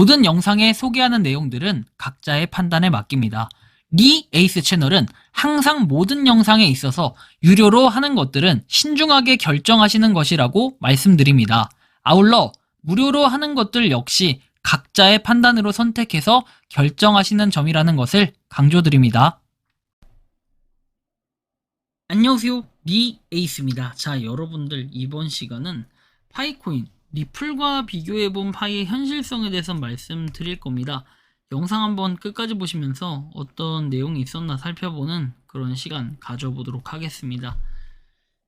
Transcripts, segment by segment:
모든 영상에 소개하는 내용들은 각자의 판단에 맡깁니다. 리 에이스 채널은 항상 모든 영상에 있어서 유료로 하는 것들은 신중하게 결정하시는 것이라고 말씀드립니다. 아울러 무료로 하는 것들 역시 각자의 판단으로 선택해서 결정하시는 점이라는 것을 강조드립니다. 안녕하세요, 리 에이스입니다. 자, 여러분들 이번 시간은 파이코인 리플과 비교해본 파이의 현실성에 대해서 말씀드릴 겁니다. 영상 한번 끝까지 보시면서 어떤 내용이 있었나 살펴보는 그런 시간 가져보도록 하겠습니다.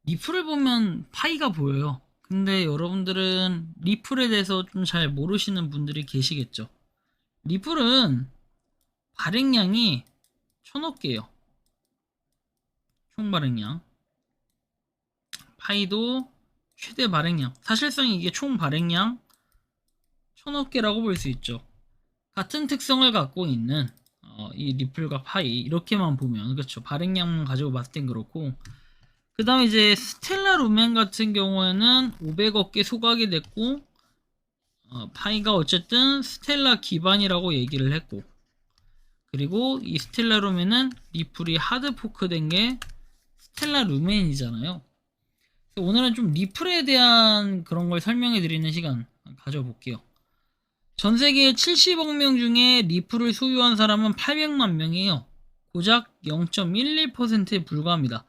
리플을 보면 파이가 보여요. 근데 여러분들은 리플에 대해서 좀 잘 모르시는 분들이 계시겠죠. 리플은 발행량이 1000억 개예요. 총 발행량. 파이도 최대 발행량. 사실상 이게 총 발행량 1000억 개라고 볼 수 있죠. 같은 특성을 갖고 있는 이 리플과 파이 이렇게만 보면 그렇죠. 발행량만 가지고 봤을 땐 그렇고, 그 다음에 이제 스텔라 루멘 같은 경우에는 500억 개 소각이 됐고, 파이가 어쨌든 스텔라 기반이라고 얘기를 했고, 그리고 이 스텔라 루멘은 리플이 하드포크 된 게 스텔라 루멘이잖아요. 오늘은 좀 리플에 대한 그런 걸 설명해 드리는 시간 가져볼게요. 전 세계 70억 명 중에 리플을 소유한 사람은 800만 명이에요. 고작 0.11%에 불과합니다.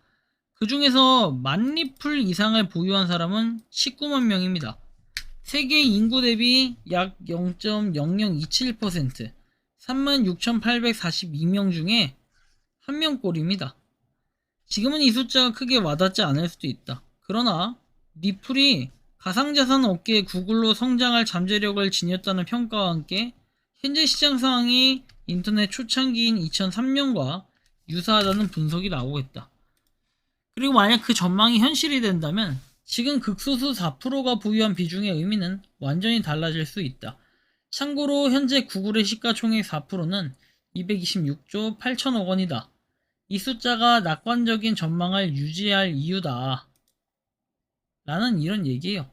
그 중에서 만 리플 이상을 보유한 사람은 19만 명입니다. 세계 인구 대비 약 0.0027%, 36,842명 중에 한 명꼴입니다. 지금은 이 숫자가 크게 와닿지 않을 수도 있다. 그러나 리플이 가상자산 업계의 구글로 성장할 잠재력을 지녔다는 평가와 함께 현재 시장 상황이 인터넷 초창기인 2003년과 유사하다는 분석이 나오고 있다. 그리고 만약 그 전망이 현실이 된다면 지금 극소수 4%가 보유한 비중의 의미는 완전히 달라질 수 있다. 참고로 현재 구글의 시가총액 4%는 226조 8천억 원이다. 이 숫자가 낙관적인 전망을 유지할 이유다 라는 이런 얘기예요.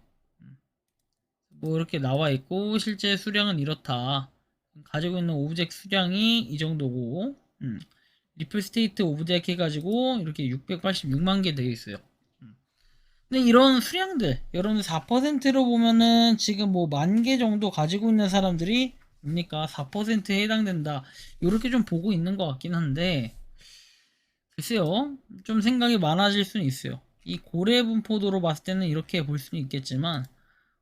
뭐 이렇게 나와 있고 실제 수량은 이렇다. 가지고 있는 오브젝트 수량이 이 정도고, 리플 스테이트 오브젝트 해가지고 이렇게 686만 개 되어 있어요. 근데 이런 수량들 여러분들 4%로 보면은 지금 뭐 10,000개 정도 가지고 있는 사람들이 뭡니까 4%에 해당된다, 이렇게 좀 보고 있는 것 같긴 한데, 글쎄요, 좀 생각이 많아질 수는 있어요. 이 고래 분포도로 봤을 때는 이렇게 볼 수는 있겠지만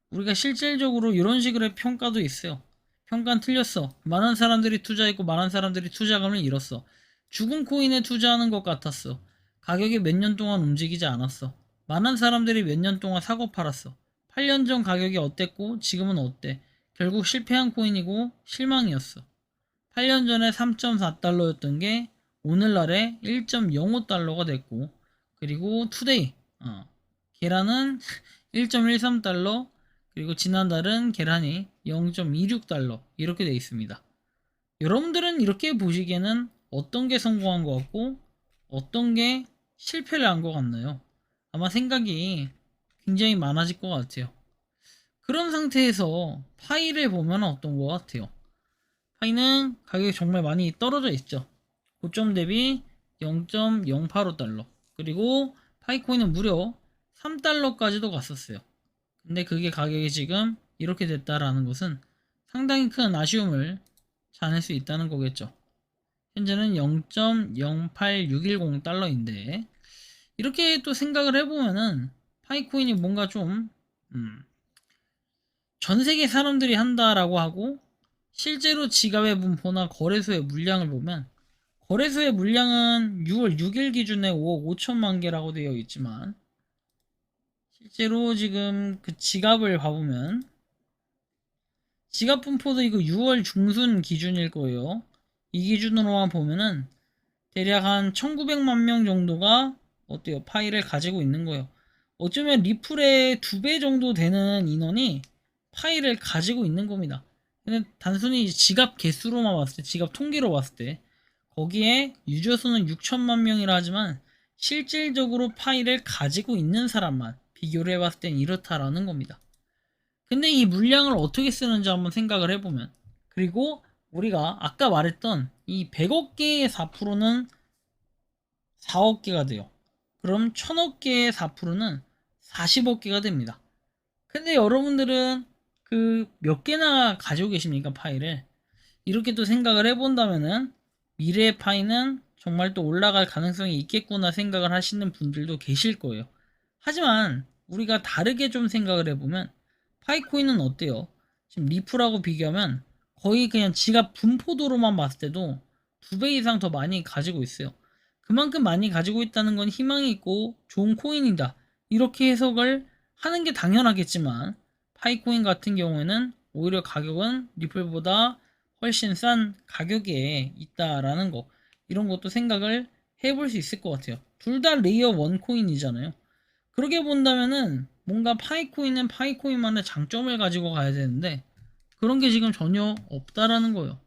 우리가 실질적으로 이런 식으로의 평가도 있어요. 평가는 틀렸어. 많은 사람들이 투자했고 많은 사람들이 투자금을 잃었어. 죽은 코인에 투자하는 것 같았어. 가격이 몇 년 동안 움직이지 않았어. 많은 사람들이 몇 년 동안 사고 팔았어. 8년 전 가격이 어땠고 지금은 어때? 결국 실패한 코인이고 실망이었어. 8년 전에 3.4달러였던 게 오늘날에 1.05달러가 됐고, 그리고 투데이 계란은 1.13달러, 그리고 지난달은 계란이 0.26달러 이렇게 되어 있습니다. 여러분들은 이렇게 보시기에는 어떤 게 성공한 것 같고 어떤 게 실패를 한 것 같나요? 아마 생각이 굉장히 많아질 것 같아요. 그런 상태에서 파이를 보면 어떤 것 같아요? 파이는 가격이 정말 많이 떨어져 있죠. 고점 대비 0.085달러, 그리고 파이코인은 무려 3달러까지도 갔었어요. 근데 그게 가격이 지금 이렇게 됐다라는 것은 상당히 큰 아쉬움을 자낼 수 있다는 거겠죠. 현재는 0.08610달러인데, 이렇게 또 생각을 해보면은 파이코인이 뭔가 좀 전세계 사람들이 한다라고 하고, 실제로 지갑의 분포나 거래소의 물량을 보면 거래소의 물량은 6월 6일 기준에 5억 5천만 개라고 되어 있지만 실제로 지금 그 지갑을 봐보면 지갑 분포도 이거 6월 중순 기준일 거예요. 이 기준으로만 보면은 대략 한 1900만 명 정도가 어때요? 파이를 가지고 있는 거예요. 어쩌면 리플의 2배 정도 되는 인원이 파이를 가지고 있는 겁니다. 근데 단순히 지갑 개수로만 봤을 때, 지갑 통계로 봤을 때 거기에 유저 수는 6천만 명이라 하지만 실질적으로 파이를 가지고 있는 사람만 비교를 해봤을 땐 이렇다라는 겁니다. 근데 이 물량을 어떻게 쓰는지 한번 생각을 해보면 그리고 우리가 아까 말했던 이 100억 개의 4%는 4억 개가 돼요. 그럼 1000억 개의 4%는 40억 개가 됩니다. 근데 여러분들은 그 몇 개나 가지고 계십니까, 파일을? 이렇게 또 생각을 해본다면은 미래의 파이는 정말 또 올라갈 가능성이 있겠구나 생각을 하시는 분들도 계실 거예요. 하지만 우리가 다르게 좀 생각을 해보면 파이코인은 어때요? 지금 리플하고 비교하면 거의 그냥 지가 분포도로만 봤을 때도 2배 이상 더 많이 가지고 있어요. 그만큼 많이 가지고 있다는 건 희망이 있고 좋은 코인이다. 이렇게 해석을 하는 게 당연하겠지만 파이코인 같은 경우에는 오히려 가격은 리플보다 훨씬 싼 가격에 있다라는 거, 이런 것도 생각을 해볼 수 있을 것 같아요. 둘 다 레이어 1 코인이잖아요. 그렇게 본다면은 뭔가 파이코인은 파이코인만의 장점을 가지고 가야 되는데 그런 게 지금 전혀 없다라는 거예요.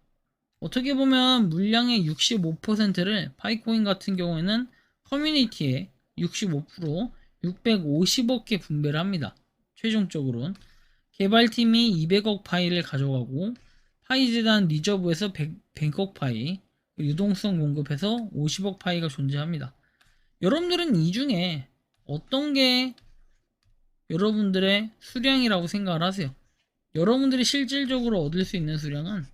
어떻게 보면 물량의 65%를 파이코인 같은 경우에는 커뮤니티에 65% 650억 개 분배를 합니다. 최종적으로는 개발팀이 200억 파이를 가져가고 파이재단 리저브에서 100억 파이, 유동성 공급해서 50억 파이가 존재합니다. 여러분들은 이 중에 어떤 게 여러분들의 수량이라고 생각을 하세요? 여러분들이 실질적으로 얻을 수 있는 수량은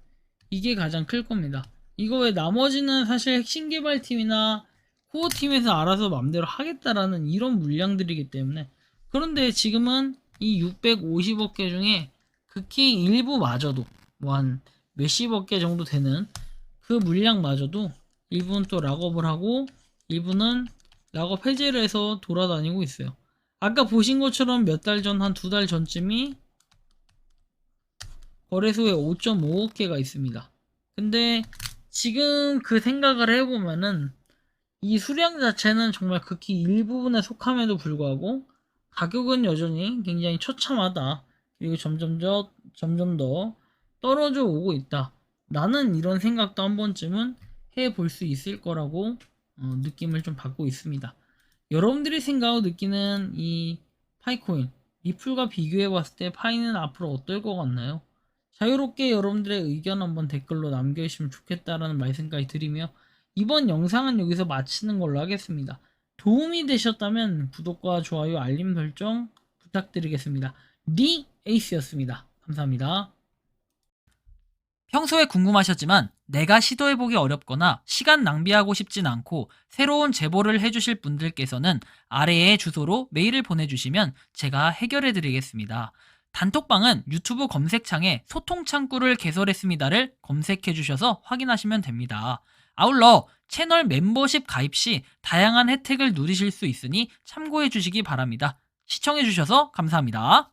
이게 가장 클 겁니다. 이거 외 나머지는 사실 핵심 개발팀이나 코어팀에서 알아서 맘대로 하겠다라는 이런 물량들이기 때문에, 그런데 지금은 이 650억 개 중에 극히 일부마저도 뭐 한 몇십억 개 정도 되는 그 물량마저도 일부는 또 락업을 하고 일부는 락업 해제를 해서 돌아다니고 있어요. 아까 보신 것처럼 몇 달 전, 한 2달 전쯤이 거래소에 5.5억 개가 있습니다. 근데 지금 그 생각을 해보면은 이 수량 자체는 정말 극히 일부분에 속함에도 불구하고 가격은 여전히 굉장히 처참하다. 그리고 점점 더 떨어져 오고 있다. 나는 이런 생각도 한 번쯤은 해볼 수 있을 거라고 느낌을 좀 받고 있습니다. 여러분들이 생각하고 느끼는 이 파이코인, 리플과 비교해 봤을 때 파이는 앞으로 어떨 것 같나요? 자유롭게 여러분들의 의견 한번 댓글로 남겨주시면 좋겠다라는 말씀까지 드리며 이번 영상은 여기서 마치는 걸로 하겠습니다. 도움이 되셨다면 구독과 좋아요, 알림 설정 부탁드리겠습니다. 리 에이스였습니다. 감사합니다. 평소에 궁금하셨지만 내가 시도해보기 어렵거나 시간 낭비하고 싶진 않고 새로운 제보를 해주실 분들께서는 아래의 주소로 메일을 보내주시면 제가 해결해드리겠습니다. 단톡방은 유튜브 검색창에 소통창구를 개설했습니다를 검색해주셔서 확인하시면 됩니다. 아울러 채널 멤버십 가입 시 다양한 혜택을 누리실 수 있으니 참고해주시기 바랍니다. 시청해주셔서 감사합니다.